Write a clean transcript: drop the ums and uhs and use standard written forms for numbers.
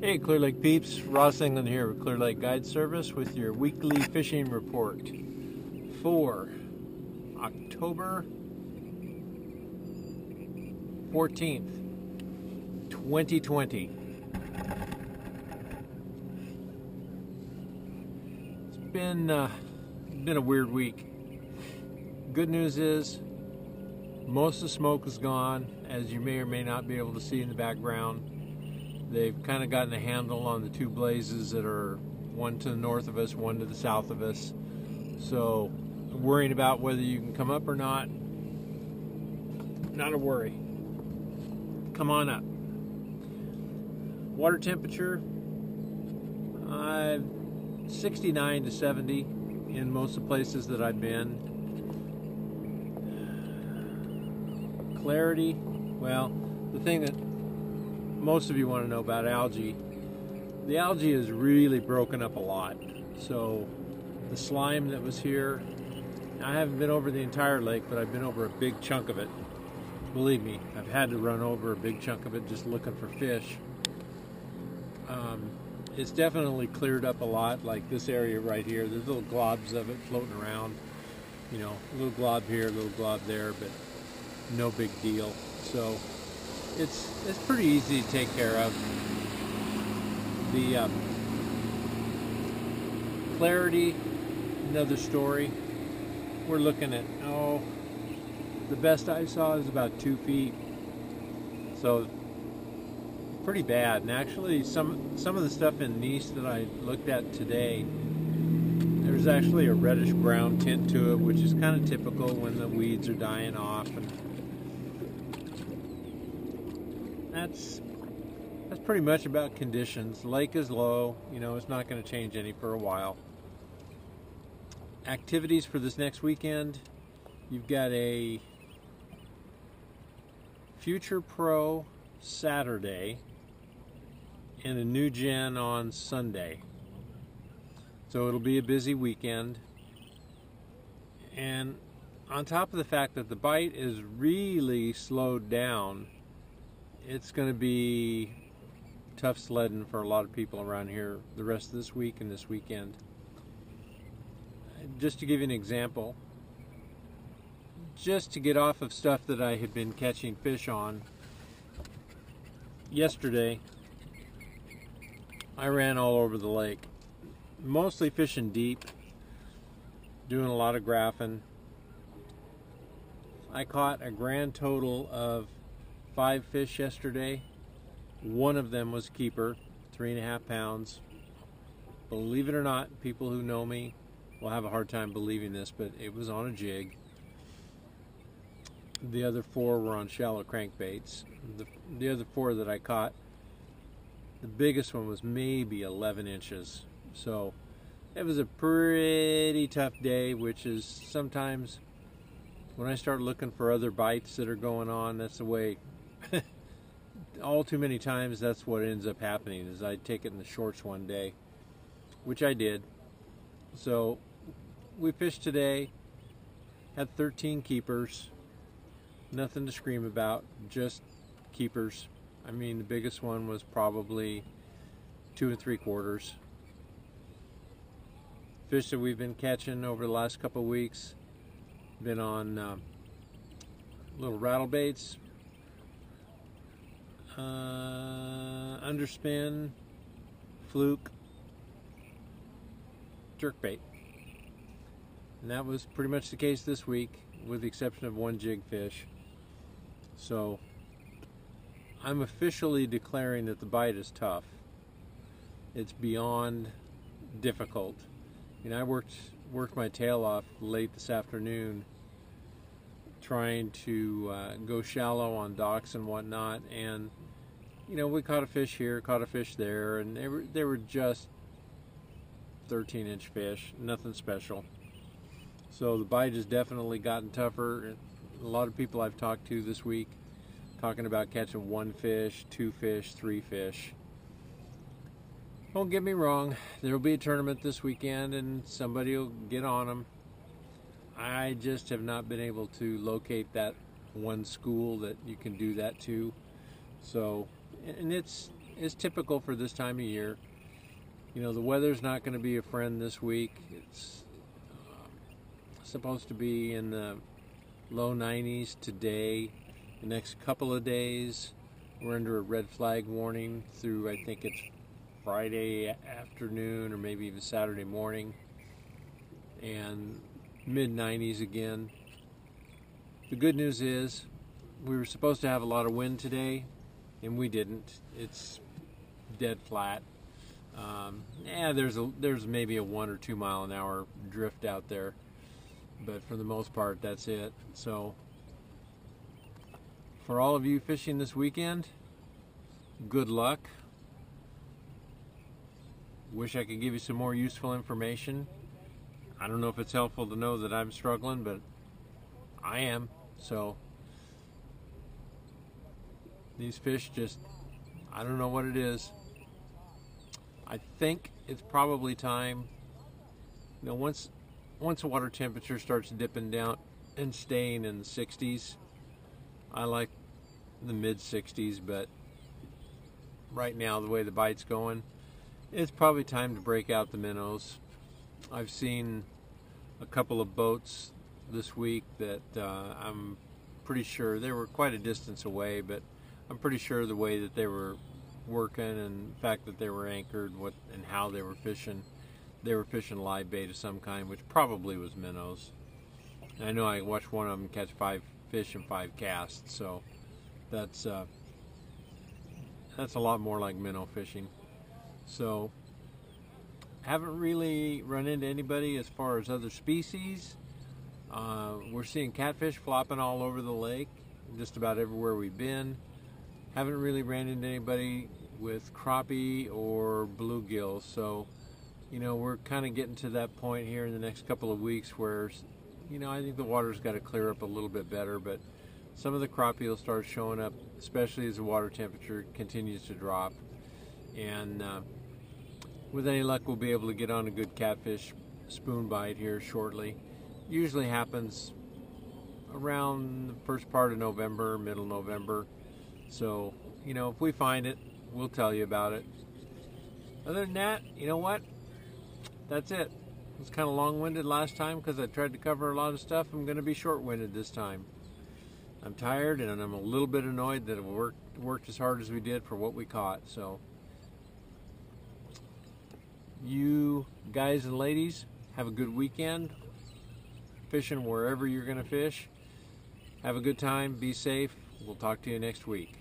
Hey Clear Lake peeps, Ross England here with Clear Lake Guide Service with your weekly fishing report for October 14th, 2020. It's been a weird week. Good news is most of the smoke is gone, as you may or may not be able to see in the background. They've kind of gotten a handle on the two blazes that are one to the north of us, one to the south of us. So worrying about whether you can come up or not a worry. Come on up. Water temperature, 69 to 70 in most of the places that I've been. Clarity, well, the thing that most of you want to know about algae, the algae is really broken up a lot. So the slime that was here, I haven't been over the entire lake, but I've been over a big chunk of it. Believe me, I've had to run over a big chunk of it just looking for fish. It's definitely cleared up a lot, like this area right here. There's little globs of it floating around. You know, a little glob here, a little glob there, but no big deal. So it's pretty easy to take care of. The clarity, another story. We're looking at, the best I saw is about 2 feet. So pretty bad. And actually some of the stuff in Nice that I looked at today, there's actually a reddish brown tint to it, which is kind of typical when the weeds are dying off. And that's pretty much about conditions. The lake is low, you know, it's not going to change any for a while. Activities for this next weekend, you've got a Future Pro Saturday and a New Gen on Sunday. So it'll be a busy weekend. And on top of the fact that the bite is really slowed down, it's going to be tough sledding for a lot of people around here the rest of this week and this weekend. Just to give you an example, just to get off of stuff that I had been catching fish on, yesterday I ran all over the lake, mostly fishing deep, doing a lot of graphing. I caught a grand total of 5 fish yesterday. One of them was keeper, 3.5 pounds. Believe it or not, people who know me will have a hard time believing this, but it was on a jig. The other 4 were on shallow crankbaits. The other 4 that I caught, the biggest one was maybe 11 inches. So it was a pretty tough day, which is sometimes when I start looking for other bites that are going on, that's the way. All too many times that's what ends up happening, is I take it in the shorts one day, which I did. So we fished today, had 13 keepers, nothing to scream about, just keepers. I mean, the biggest one was probably 2 3/4. Fish that we've been catching over the last couple of weeks, been on little rattle baits, underspin, fluke, jerkbait. And that was pretty much the case this week, with the exception of 1 jig fish. So I'm officially declaring that the bite is tough. It's beyond difficult. You know, I worked my tail off late this afternoon trying to go shallow on docks and whatnot, and you know, we caught a fish here, caught a fish there, and they were just 13-inch fish, nothing special. So the bite has definitely gotten tougher. A lot of people I've talked to this week talking about catching 1 fish, 2 fish, 3 fish. Don't get me wrong, there will be a tournament this weekend and somebody will get on them. I just have not been able to locate that one school that you can do that to. So, and it's is typical for this time of year. You know, the weather's not going to be a friend this week. It's supposed to be in the low 90s today. The next couple of days, we're under a red flag warning through, I think it's Friday afternoon or maybe even Saturday morning, and mid 90s again. The good news is we were supposed to have a lot of wind today, and we didn't. It's dead flat. Yeah, there's maybe a 1 or 2 mile an hour drift out there, but for the most part, that's it. So for all of you fishing this weekend, good luck. Wish I could give you some more useful information. I don't know if it's helpful to know that I'm struggling, but I am. So these fish just, I don't know what it is. I think it's probably time, you know, once the water temperature starts dipping down and staying in the 60s, I like the mid 60s, but right now the way the bite's going, it's probably time to break out the minnows. I've seen a couple of boats this week that I'm pretty sure they were quite a distance away, but I'm pretty sure the way that they were working and the fact that they were anchored, and how they were fishing live bait of some kind, which probably was minnows. And I know I watched one of them catch 5 fish in 5 casts, so that's a lot more like minnow fishing. So haven't really run into anybody as far as other species. We're seeing catfish flopping all over the lake, just about everywhere we've been. Haven't really ran into anybody with crappie or bluegill. So, you know, we're kind of getting to that point here in the next couple of weeks where, you know, I think the water's got to clear up a little bit better, but some of the crappie will start showing up, especially as the water temperature continues to drop. And with any luck, we'll be able to get on a good catfish spoon bite here shortly. Usually happens around the first part of November, middle November. So, you know, if we find it, we'll tell you about it. Other than that, you know what? That's it. It was kind of long-winded last time because I tried to cover a lot of stuff. I'm going to be short-winded this time. I'm tired and I'm a little bit annoyed that we worked as hard as we did for what we caught. So, you guys and ladies, have a good weekend fishing wherever you're going to fish. Have a good time. Be safe. We'll talk to you next week.